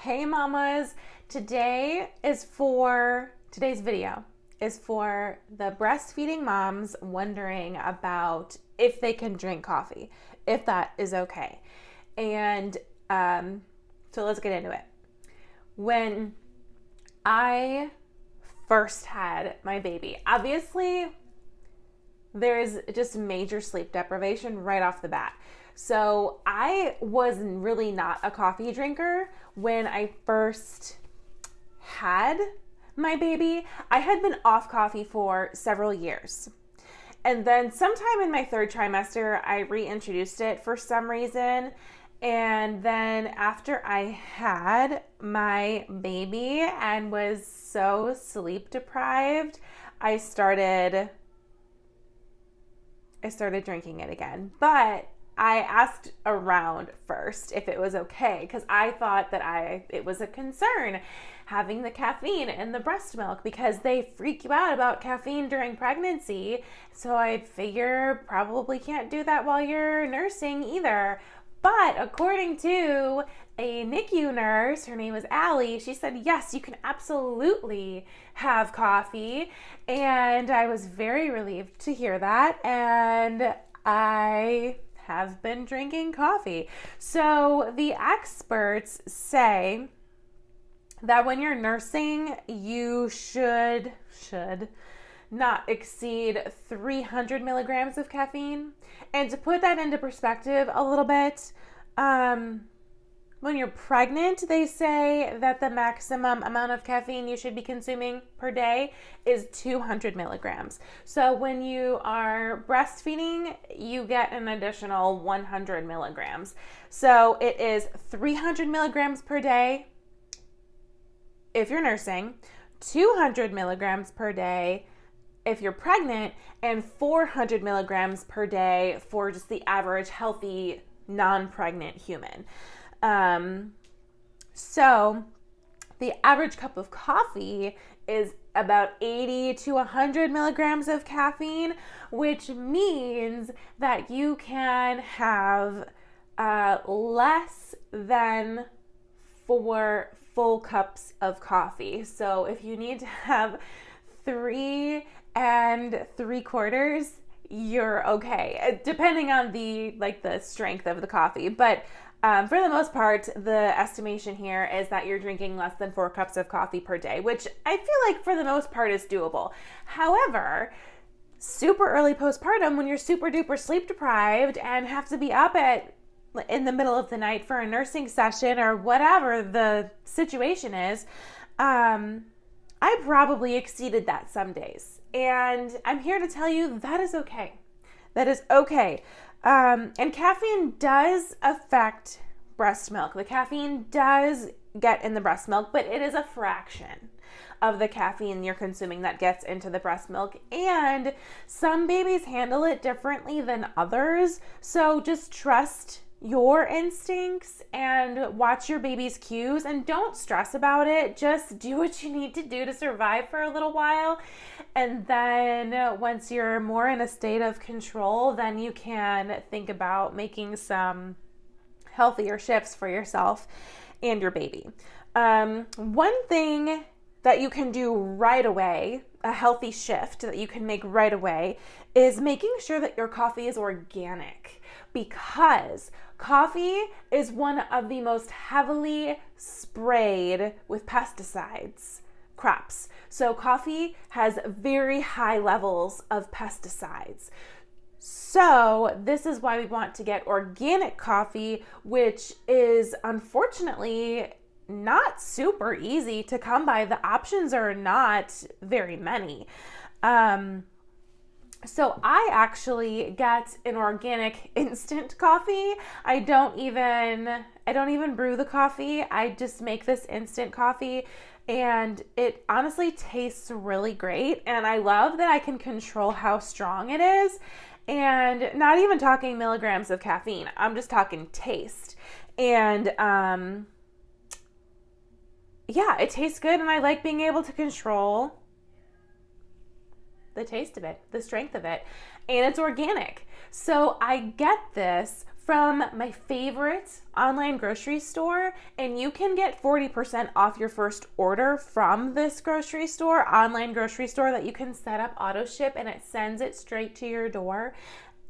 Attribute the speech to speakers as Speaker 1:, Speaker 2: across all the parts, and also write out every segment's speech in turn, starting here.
Speaker 1: Hey mamas, today's video is for the breastfeeding moms wondering about if they can drink coffee, if that is okay. And so let's get into it. When I first had my baby, obviously there's just major sleep deprivation right off the bat. So I was really not a coffee drinker when I first had my baby. I had been off coffee for several years. And then sometime in my third trimester, I reintroduced it for some reason. And then after I had my baby and was so sleep deprived, I started drinking it again. But I asked around first if it was okay because I thought that it was a concern having the caffeine in the breast milk because they freak you out about caffeine during pregnancy. So I figure probably can't do that while you're nursing either. But according to a NICU nurse, her name was Allie, she said, yes, you can absolutely have coffee. And I was very relieved to hear that. And I have been drinking coffee. So the experts say that when you're nursing, you should not exceed 300 milligrams of caffeine. And to put that into perspective a little bit, when you're pregnant, they say that the maximum amount of caffeine you should be consuming per day is 200 milligrams. So when you are breastfeeding, you get an additional 100 milligrams. So it is 300 milligrams per day if you're nursing, 200 milligrams per day if you're pregnant, and 400 milligrams per day for just the average healthy non-pregnant human. So the average cup of coffee is about 80 to 100 milligrams of caffeine, which means that you can have less than 4 full cups of coffee. So if you need to have 3 3/4, you're okay, depending on the strength of the coffee. But for the most part, the estimation here is that you're drinking less than 4 cups of coffee per day, which I feel like for the most part is doable. However, super early postpartum, when you're super duper sleep deprived and have to be up in the middle of the night for a nursing session or whatever the situation is, I probably exceeded that some days. And I'm here to tell you that is okay. That is okay. And caffeine does affect breast milk. The caffeine does get in the breast milk, but it is a fraction of the caffeine you're consuming that gets into the breast milk. And some babies handle it differently than others. So just trust your instincts and watch your baby's cues and don't stress about it. Just do what you need to do to survive for a little while. And then once you're more in a state of control, then you can think about making some healthier shifts for yourself and your baby. One thing that you can do right away, a healthy shift that you can make right away, is making sure that your coffee is organic, because coffee is one of the most heavily sprayed with pesticides crops. So coffee has very high levels of pesticides. So this is why we want to get organic coffee, which is unfortunately not super easy to come by. The options are not very many. So I actually get an organic instant coffee. I don't even brew the coffee. I just make this instant coffee, and it honestly tastes really great. And I love that I can control how strong it is, and not even talking milligrams of caffeine. I'm just talking taste. And yeah, it tastes good, and I like being able to control the taste of it, the strength of it, and it's organic. So I get this from my favorite online grocery store, and you can get 40% off your first order from this grocery store, online grocery store that you can set up auto ship, and it sends it straight to your door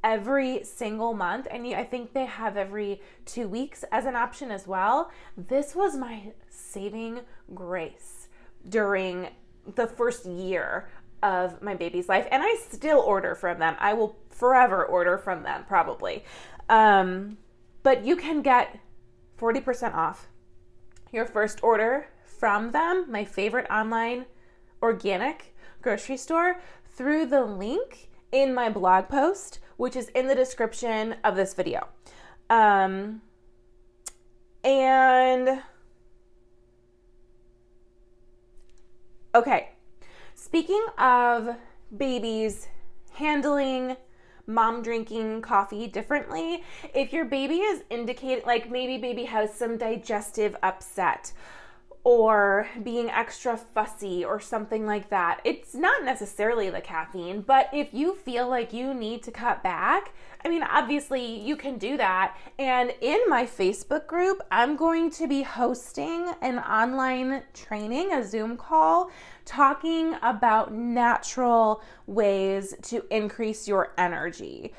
Speaker 1: every single month. And I think they have every 2 weeks as an option as well. This was my saving grace during the first year of my baby's life, and I still order from them. I will forever order from them, probably. But you can get 40% off your first order from them, my favorite online organic grocery store, through the link in my blog post, which is in the description of this video. And okay, speaking of babies handling mom drinking coffee differently, if your baby is indicating, like maybe baby has some digestive upset or being extra fussy or something like that, it's not necessarily the caffeine, but if you feel like you need to cut back, I mean, obviously you can do that. And in my Facebook group, I'm going to be hosting an online training, a Zoom call, talking about natural ways to increase your energy.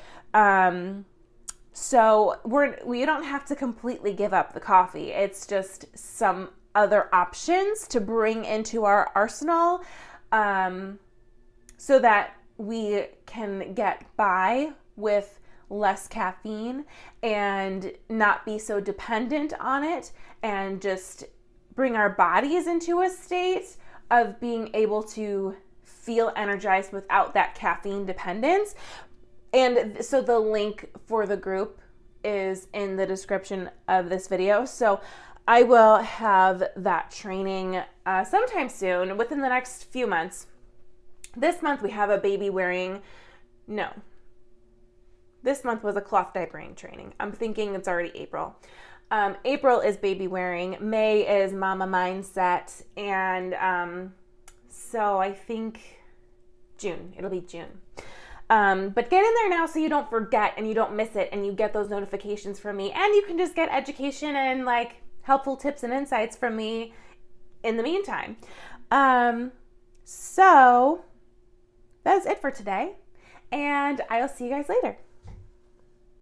Speaker 1: So we don't have to completely give up the coffee. It's just some other options to bring into our arsenal, so that we can get by with less caffeine and not be so dependent on it, and just bring our bodies into a state of being able to feel energized without that caffeine dependence. And so the link for the group is in the description of this video. So I will have that training sometime soon, within the next few months. This month we have a baby wearing, no, this month was a cloth diapering training. I'm thinking it's already April. April is baby wearing, May is mama mindset, and so I think June, it'll be June. But get in there now so you don't forget and you don't miss it, and you get those notifications from me, and you can just get education and like helpful tips and insights from me in the meantime. So that's it for today, and I'll see you guys later.